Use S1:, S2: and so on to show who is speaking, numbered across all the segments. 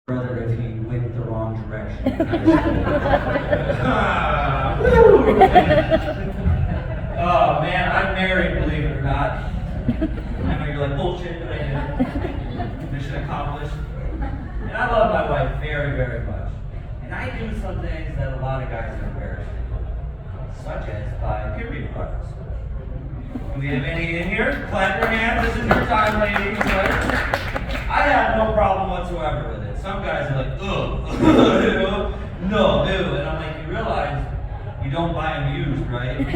S1: brother if he went the wrong direction. Oh man, I'm married, believe it or not. I know you're like, bullshit, but I did. Mission accomplished. And I love my wife very, very much. And I do some things that a lot of guys are embarrassed of, such as buy period products. Do we have any in here? Clap your hands. This is your time, ladies. I have no problem whatsoever with it. Some guys are like, ugh, no, ew. And I'm like, you realize you don't buy them used, right? Like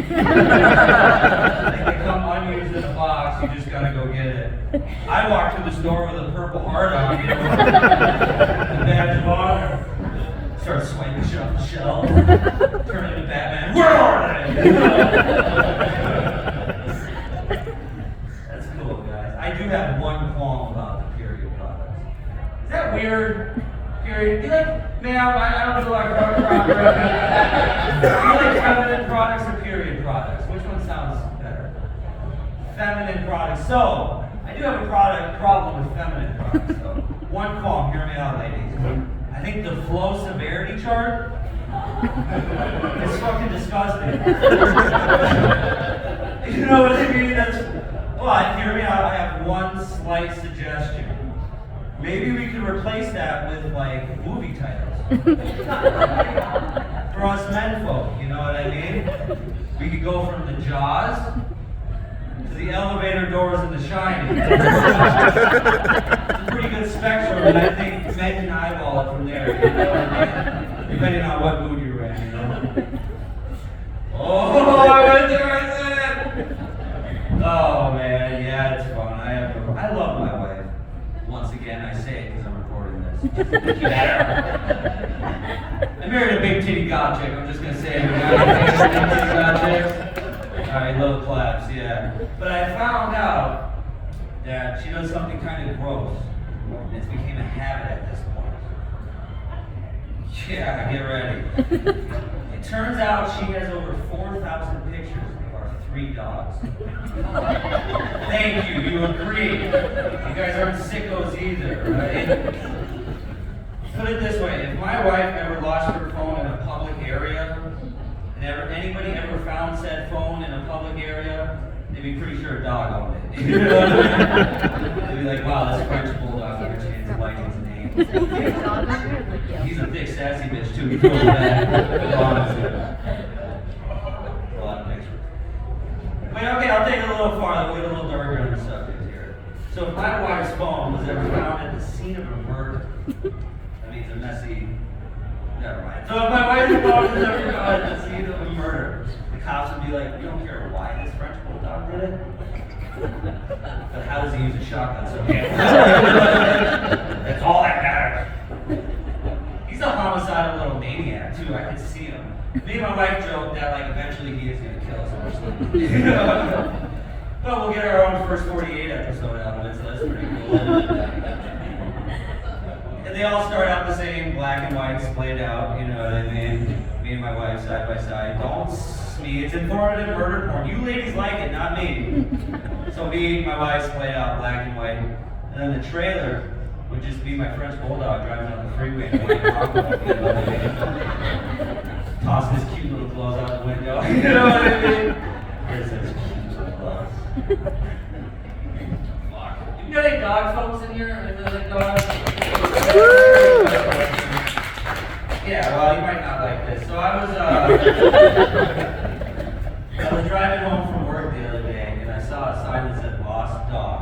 S1: they come unused in a box, you just gotta go get it. I walk through the store with a purple heart on, you know, a badge of honor. Start swiping shit off the shelf, turn into Batman. Where are they? That's cool, guys. I do have one qualm about the period products. Is that weird? Period. You like, ma'am, I don't do like products. Do you like feminine products or period products? Which one sounds better? Feminine products. So, I do have a problem with feminine products. So, one qualm, hear me out, ladies. I think the flow severity chart is fucking disgusting. You know what I mean? But hear me out, I have one slight suggestion. Maybe we could replace that with like movie titles. For us men folk, you know what I mean? We could go from the Jaws to the elevator doors in The Shining. It's a pretty good spectrum, and I think men can eyeball it from there, you know what I mean? Depending on what mood you're in, you know? Oh, I went there, I said it! Oh man, yeah, it's fun. I love my wife. Once again, I say it because I'm recording this. I married a big titty god chick. I'm just gonna say it. Big titty god chicks. Alright, little claps, yeah. But I found out that she does something kind of gross. And it's became a habit at this point. Yeah, get ready. It turns out she has over 4,000 pictures of our 3 dogs. Thank you, you agree. You guys aren't sickos either, right? Put it this way, if my wife ever lost her phone in a public area, and anybody ever found said phone in a public area, they'd be pretty sure a dog owned it. You know what I mean? They'd be like, wow, this French bulldog understands the likeness name. He's a thick, sassy bitch too. He throws that. Honestly. A lot of pictures. Wait, okay, I'll take it a little farther. We'll get a little darker on the subject here. So if my wife's phone was ever found at the scene of a murder, that means a messy. Never mind. So if my wife's phone was ever found at the scene of a murder, the cops would be like, we don't care why this French bulldog did it. But how does he use a shotgun so that's all that matters. He's a homicidal little maniac too. I can see him. Me and my wife joke that like eventually he is gonna kill us eventually. But we'll get our own first 48 episode out of it, so that's pretty cool. And they all start out the same, black and white, splayed out, you know what I mean? Me and my wife side by side. Don't me, it's informative murder porn. You ladies like it, not me. So me, my wife splayed out black and white. And then the trailer would just be my French bulldog driving on the freeway and white Bronco, you know what I mean? Toss his cute little clothes out the window, you know what I mean? Here's his cute little clothes. You got any dog folks in here? Any dogs? Yeah, well, you might not like this. So I was driving home from work the other day, and I saw a sign that said "Lost Dog."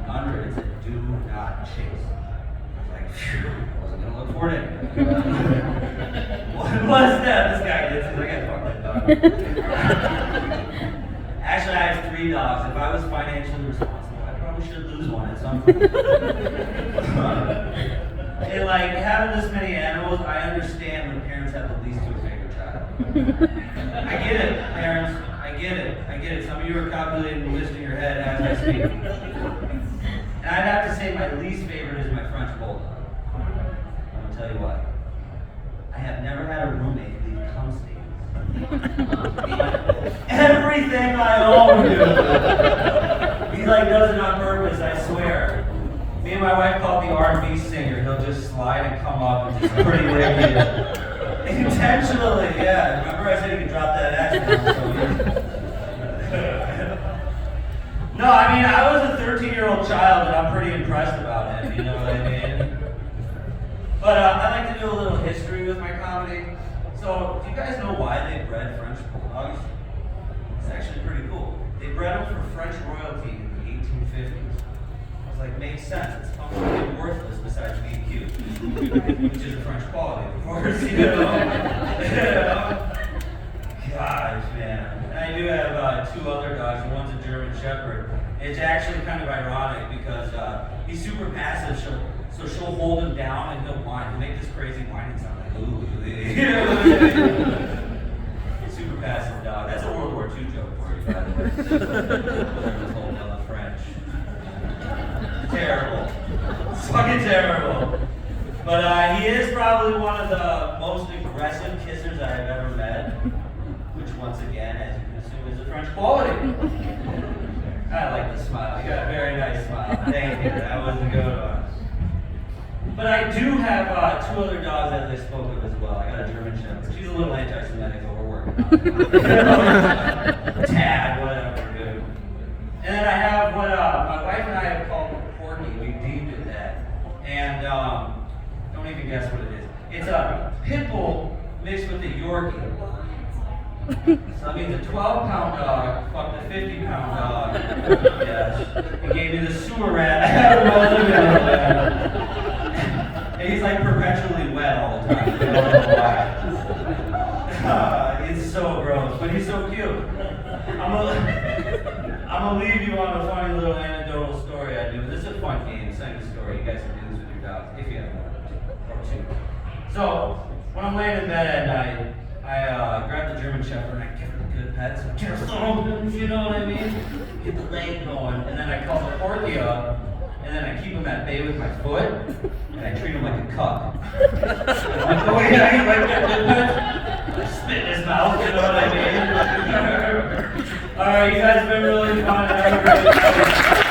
S1: Under it said "Do not chase." I was like, phew, I wasn't gonna look for it anyway. What was that? This guy gets it. I gotta fuck that dog. Actually, I have 3 dogs. If I was financially responsible, I probably should lose one at some point. And like having this many animals, I understand when parents have the least to a favorite child. I get it, parents. I get it. Some of you are calculating the list in your head as I speak. And I'd have to say my least favorite is my French bulldog. I'm gonna tell you why. I have never had a roommate leave cum stains. Everything I own, dude. He like does it on purpose, I swear. Me and my wife call it the R&B singer. He'll just slide and come up and just pretty wicked. Intentionally, yeah. Remember I said he could drop that accent. No, I mean, I was a 13-year-old child and I'm pretty impressed about him, you know what I mean? But I like to do a little history with my comedy. So, do you guys know why they bred French bulldogs? It's actually pretty cool. They bred them for French royalty in the 1850s. I was like, makes sense. It's functionally worthless besides being cute. Which is a French quality, of course, you know? Gosh, man. And I do have two other dogs. One's a German Shepherd. It's actually kind of ironic because he's super passive. So she'll hold him down and he'll whine. He'll make this crazy whining sound like, ooh. Super passive dog. That's a World War II joke for you, by the way. Germans holding down the French. Terrible. It's fucking terrible. But he is probably one of the most aggressive kissers I've ever met. Which, once again, as you can assume, is a French quality. I like the smile. You got a very nice smile. Thank you. That was a good one. But I do have two other dogs that I spoke of as well. I got a German Shepherd. She's a little anti-Semitic, but we're working on it. Tad, whatever, dude. And then I have what my wife and I have called Porky. We deemed it that. And don't even guess what it is. It's a pit bull mixed with a Yorkie. So that means a 12-pound dog fucked a 50-pound dog. Yes. He gave me the sewer rat. And he's like perpetually wet all the time. I don't know why. It's so gross, but he's so cute. I'm gonna leave you on a funny little anecdotal story I do. This is a fun game. It's not a story. You guys can do this with your dogs if you have one or two. So when I'm laying in bed at night, I grab the German Shepherd and I give her the good pets. Just you know what I mean? Get the leg going, and then I call the Porky up, and then I keep him at bay with my foot, and I treat him like a cuck. Like the way I eat like that good pets, I spit in his mouth. You know what I mean? All right, you guys have been really fun. Have a great day.